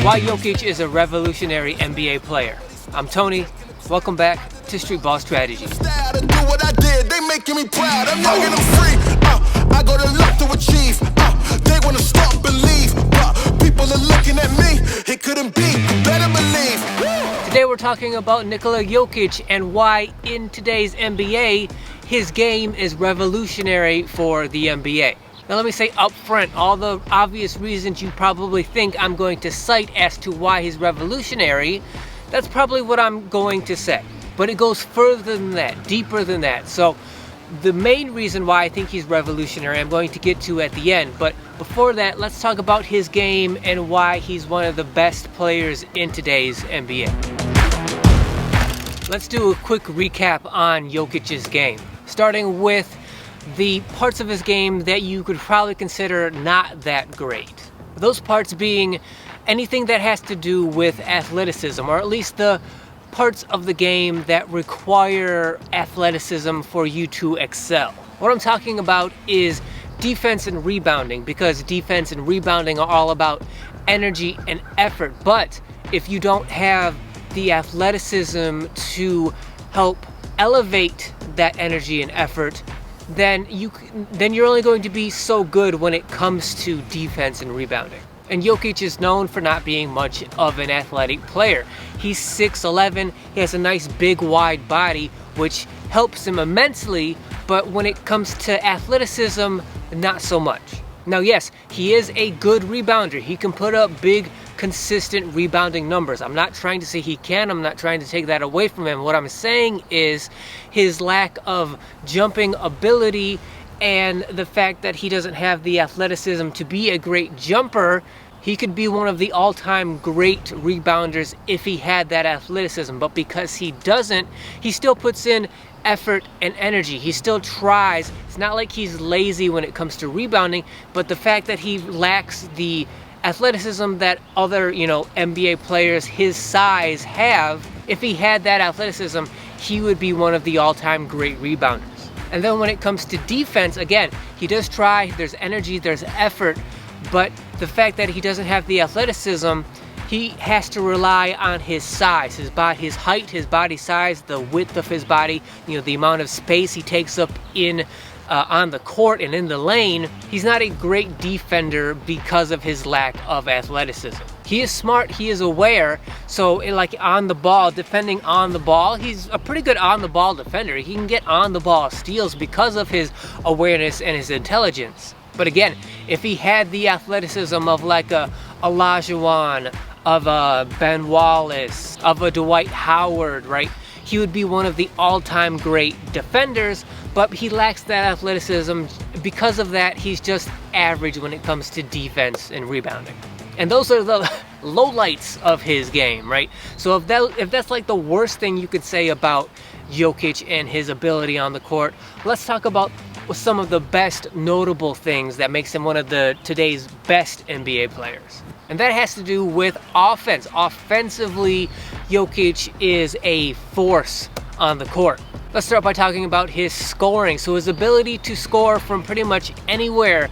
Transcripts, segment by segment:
Why Jokic is a revolutionary NBA player. I'm Tony. Welcome back to Streetball Strategies. They making me proud. I'm young and I'm free. I go to love to achieve. They wanna stop believe, but people are looking at me. It couldn't be. Better believe. Today we're talking about Nikola Jokic and why in today's NBA his game is revolutionary for the NBA. Now let me say up front, all the obvious reasons you probably think I'm going to cite as to why he's revolutionary, that's probably what I'm going to say. But it goes further than that, deeper than that. So the main reason why I think he's revolutionary I'm going to get to at the end. But before that, let's talk about his game and why he's one of the best players in today's NBA. Let's do a quick recap on Jokic's game, starting with the parts of his game that you could probably consider not that great. Those parts being anything that has to do with athleticism, or at least the parts of the game that require athleticism for you to excel. What I'm talking about is defense and rebounding, because defense and rebounding are all about energy and effort. But if you don't have the athleticism to help elevate that energy and effort, then you're only going to be so good when it comes to defense and rebounding. And Jokic is known for not being much of an athletic player. He's 6'11", he has a nice big wide body, which helps him immensely, but when it comes to athleticism, not so much. Now yes, he is a good rebounder. He can put up big, consistent rebounding numbers. I'm not trying to say he can, I'm not trying to take that away from him. What I'm saying is his lack of jumping ability and the fact that he doesn't have the athleticism to be a great jumper. He could be one of the all-time great rebounders if he had that athleticism, but because he doesn't, he still puts in effort and energy. He still tries. It's not like he's lazy when it comes to rebounding, but the fact that he lacks the athleticism that other, NBA players his size have, if he had that athleticism, he would be one of the all-time great rebounders. And then when it comes to defense, again, he does try, there's energy, there's effort, but the fact that he doesn't have the athleticism, he has to rely on his size, his height, his body size, the width of his body, the amount of space he takes up in on the court and in the lane. He's not a great defender because of his lack of athleticism. He is smart, he is aware, so like on the ball, defending on the ball, he's a pretty good on the ball defender. He can get on the ball steals because of his awareness and his intelligence. But again, if he had the athleticism of like a Olajuwon, of a Ben Wallace, of a Dwight Howard, right? He would be one of the all-time great defenders, but he lacks that athleticism. Because of that, he's just average when it comes to defense and rebounding. And those are the lowlights of his game, right? So if that's like the worst thing you could say about Jokic and his ability on the court, let's talk about some of the best notable things that makes him one of today's best NBA players. And that has to do with offense. Offensively, Jokic is a force on the court. Let's start by talking about his scoring. So his ability to score from pretty much anywhere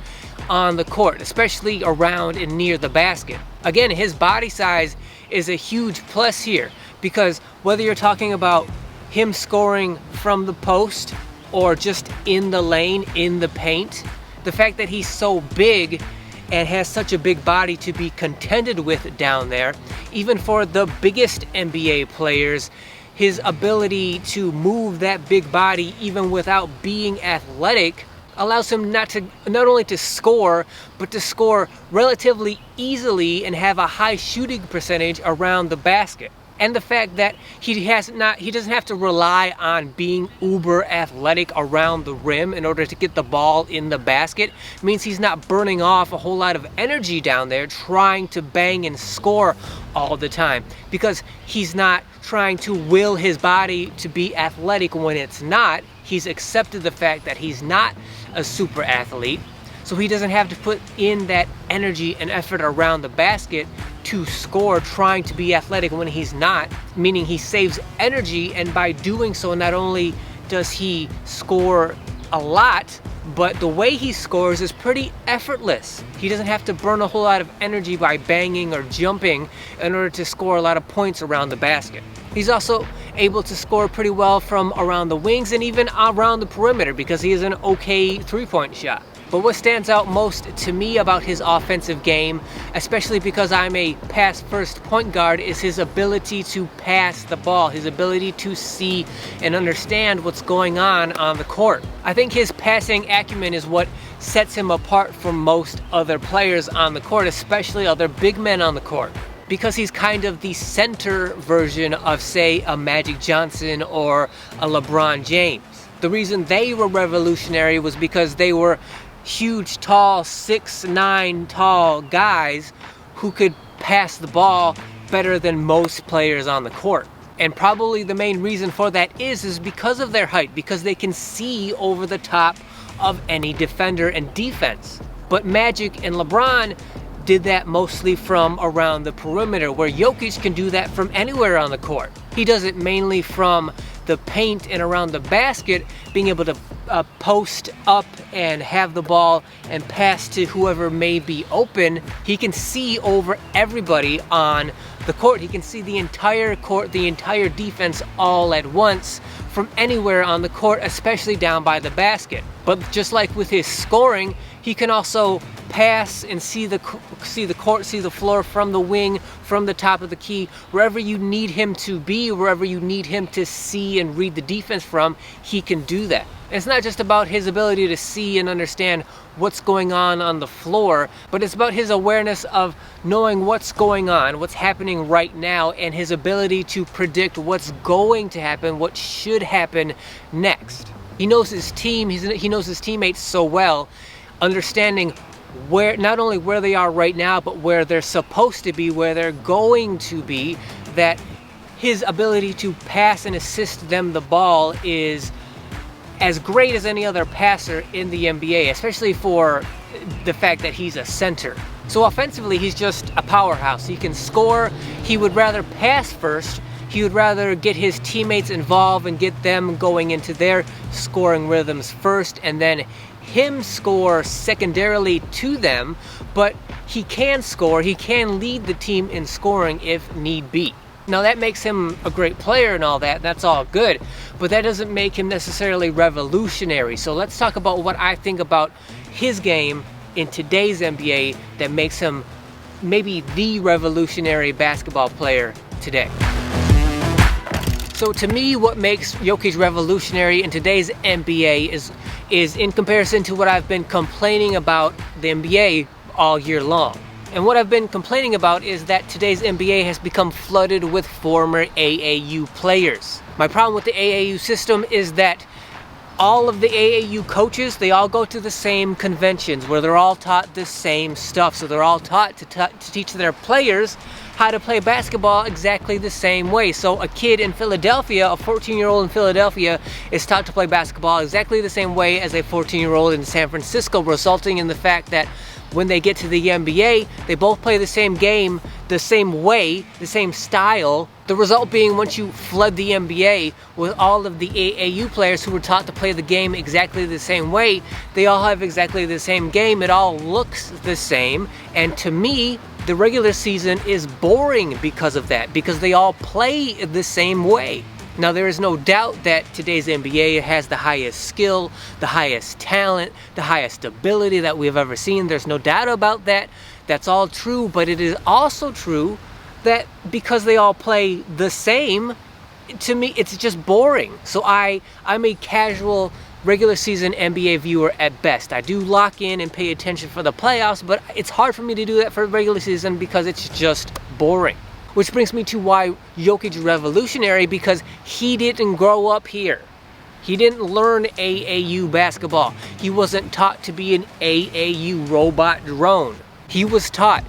on the court, especially around and near the basket. Again, his body size is a huge plus here, because whether you're talking about him scoring from the post or just in the lane, in the paint, the fact that he's so big and has such a big body to be contended with down there, even for the biggest NBA players, his ability to move that big body even without being athletic allows him not only to score, but to score relatively easily and have a high shooting percentage around the basket. And the fact that he doesn't have to rely on being uber athletic around the rim in order to get the ball in the basket means he's not burning off a whole lot of energy down there trying to bang and score all the time, because he's not trying to will his body to be athletic when it's not. He's accepted the fact that he's not a super athlete, so he doesn't have to put in that energy and effort around the basket to score trying to be athletic when he's not, meaning he saves energy, and by doing so not only does he score a lot, but the way he scores is pretty effortless. He doesn't have to burn a whole lot of energy by banging or jumping in order to score a lot of points around the basket. He's also able to score pretty well from around the wings and even around the perimeter because he has an okay three-point shot. But what stands out most to me about his offensive game, especially because I'm a pass-first point guard, is his ability to pass the ball, his ability to see and understand what's going on the court. I think his passing acumen is what sets him apart from most other players on the court, especially other big men on the court, because he's kind of the center version of, say, a Magic Johnson or a LeBron James. The reason they were revolutionary was because they were huge, tall, 6'9" tall guys who could pass the ball better than most players on the court. And probably the main reason for that is because of their height, because they can see over the top of any defender and defense. But Magic and LeBron did that mostly from around the perimeter, where Jokic can do that from anywhere on the court. He does it mainly from the paint and around the basket, being able to post up and have the ball and pass to whoever may be open. He can see over everybody on the court. He can see the entire court, the entire defense all at once from anywhere on the court, especially down by the basket. But just like with his scoring, he can also pass and see the court, see the floor from the wing, from the top of the key, wherever you need him to be, wherever you need him to see and read the defense from, he can do that. It's not just about his ability to see and understand what's going on the floor, but it's about his awareness of knowing what's going on, what's happening right now, and his ability to predict what's going to happen, what should happen next. He knows his team, he knows his teammates so well, understanding where, not only where they are right now, but where they're supposed to be, where they're going to be, that his ability to pass and assist them the ball is as great as any other passer in the NBA, especially for the fact that he's a center. So offensively, he's just a powerhouse. He can score. He would rather pass first. He would rather get his teammates involved and get them going into their scoring rhythms first, and then him score secondarily to them. But he can score. He can lead the team in scoring if need be. Now that makes him a great player and all that, that's all good, but that doesn't make him necessarily revolutionary. So let's talk about what I think about his game in today's NBA that makes him maybe the revolutionary basketball player today. So to me, what makes Jokic revolutionary in today's NBA is in comparison to what I've been complaining about the NBA all year long. And what I've been complaining about is that today's NBA has become flooded with former AAU players. My problem with the AAU system is that all of the AAU coaches, they all go to the same conventions where they're all taught the same stuff. So they're all taught to teach their players how to play basketball exactly the same way. So a kid in Philadelphia, a 14-year-old in Philadelphia, is taught to play basketball exactly the same way as a 14-year-old in San Francisco, resulting in the fact that when they get to the NBA, they both play the same game, the same way, the same style. The result being, once you flood the NBA with all of the AAU players who were taught to play the game exactly the same way, they all have exactly the same game. It all looks the same. And to me, the regular season is boring because of that, because they all play the same way. Now, there is no doubt that today's NBA has the highest skill, the highest talent, the highest ability that we've ever seen. There's no doubt about that. That's all true, but it is also true that because they all play the same, to me, it's just boring. So I'm a casual regular season NBA viewer at best. I do lock in and pay attention for the playoffs, but it's hard for me to do that for regular season because it's just boring. Which brings me to why Jokic is revolutionary, because he didn't grow up here. He didn't learn AAU basketball. He wasn't taught to be an AAU robot drone. He was taught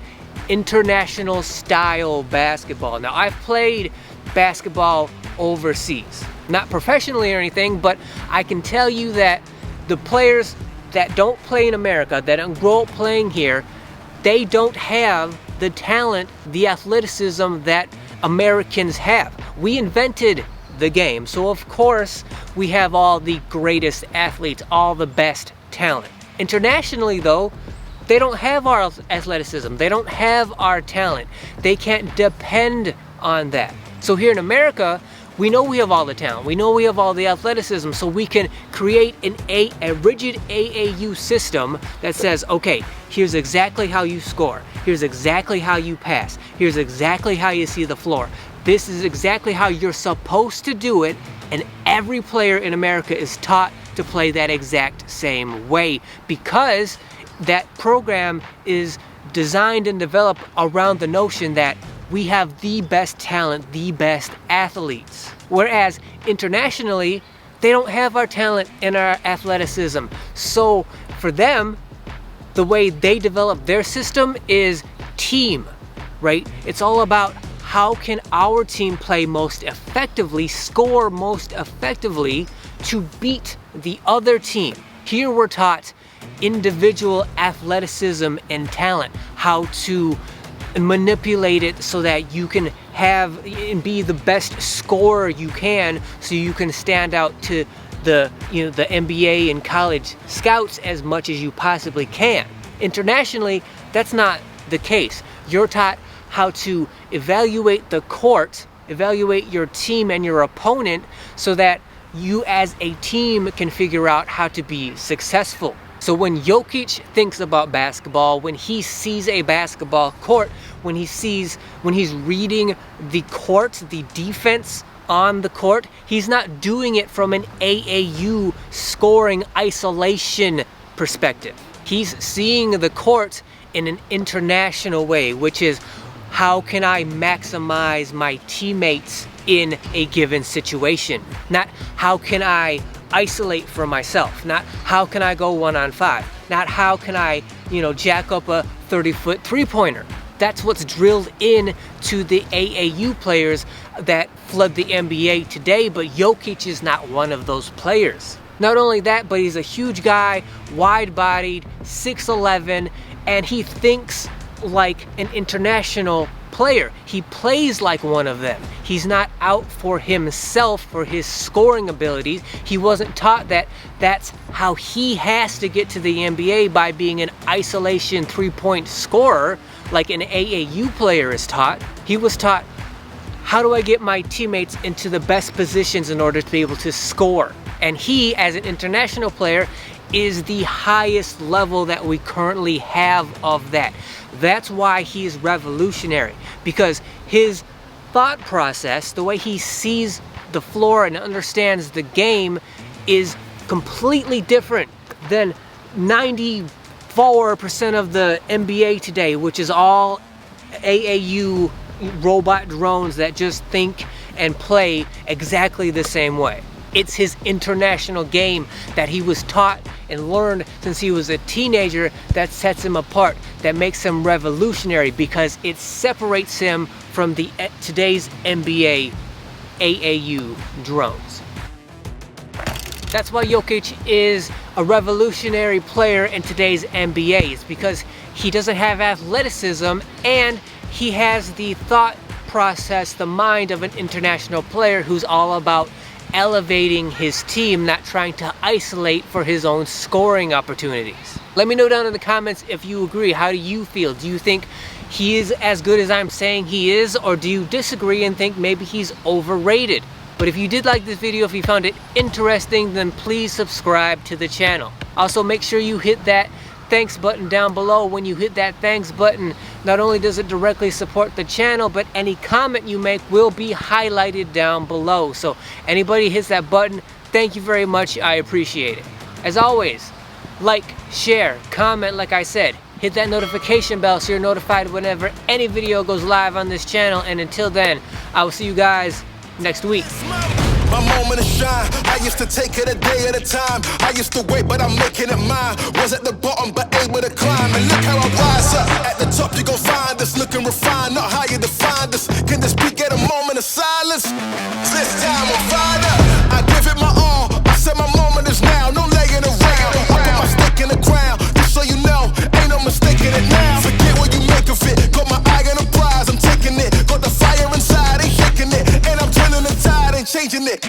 international style basketball. Now, I've played basketball overseas. Not professionally or anything, but I can tell you that the players that don't play in America, that don't grow up playing here, they don't have the talent, the athleticism that Americans have. We invented the game, so of course we have all the greatest athletes, all the best talent. Internationally though, they don't have our athleticism. They don't have our talent. They can't depend on that. So here in America, we know we have all the talent. We know we have all the athleticism, so we can create a rigid AAU system that says, okay, here's exactly how you score. Here's exactly how you pass. Here's exactly how you see the floor. This is exactly how you're supposed to do it, and every player in America is taught to play that exact same way because that program is designed and developed around the notion that we have the best talent, the best athletes. Whereas internationally, they don't have our talent and our athleticism. So for them, the way they develop their system is team, right? It's all about how can our team play most effectively, score most effectively to beat the other team. Here we're taught individual athleticism and talent, how to manipulate it so that you can have and be the best scorer you can, so you can stand out to the NBA and college scouts as much as you possibly can. Internationally, that's not the case. You're taught how to evaluate the court, evaluate your team and your opponent so that you as a team can figure out how to be successful. So when Jokic thinks about basketball, when he sees a basketball court, when he's reading the court, the defense on the court, he's not doing it from an AAU scoring isolation perspective. He's seeing the court in an international way, which is how can I maximize my teammates in a given situation? Not how can I isolate for myself, not how can I go 1-on-5, not how can I, jack up a 30-foot three-pointer. That's what's drilled in to the AAU players that flood the NBA today, but Jokic is not one of those players. Not only that, but he's a huge guy, wide-bodied, 6'11", and he thinks like an international player. He plays like one of them. He's not out for himself, for his scoring abilities. He wasn't taught that that's how he has to get to the NBA, by being an isolation three-point scorer like an AAU player is taught. He was taught, how do I get my teammates into the best positions in order to be able to score? And he, as an international player, is the highest level that we currently have of that. That's why he is revolutionary, because his thought process, the way he sees the floor and understands the game, is completely different than 94% of the NBA today, which is all AAU robot drones that just think and play exactly the same way. It's his international game that he was taught and learned since he was a teenager that sets him apart, that makes him revolutionary, because it separates him from the today's NBA AAU drones. That's why Jokic is a revolutionary player in today's NBA. It's because he doesn't have athleticism, and he has the thought process, the mind of an international player who's all about elevating his team, not trying to isolate for his own scoring opportunities. Let me know down in the comments if you agree. How do you feel? Do you think he is as good as I'm saying he is, or do you disagree and think maybe he's overrated? But if you did like this video, if you found it interesting, then please subscribe to the channel. Also, make sure you hit that thanks button down below. When you hit that thanks button, not only does it directly support the channel, but any comment you make will be highlighted down below. So anybody hits that button, thank you very much. I appreciate it. As always, like, share, comment, like I said. Hit that notification bell so you're notified whenever any video goes live on this channel. And until then, I will see you guys next week. My moment of shine, I used to take it a day at a time. I used to wait, but I'm making it mine. Was at the bottom, but able to climb. And look how I rise up. At the top, you gon' find us looking refined, not high.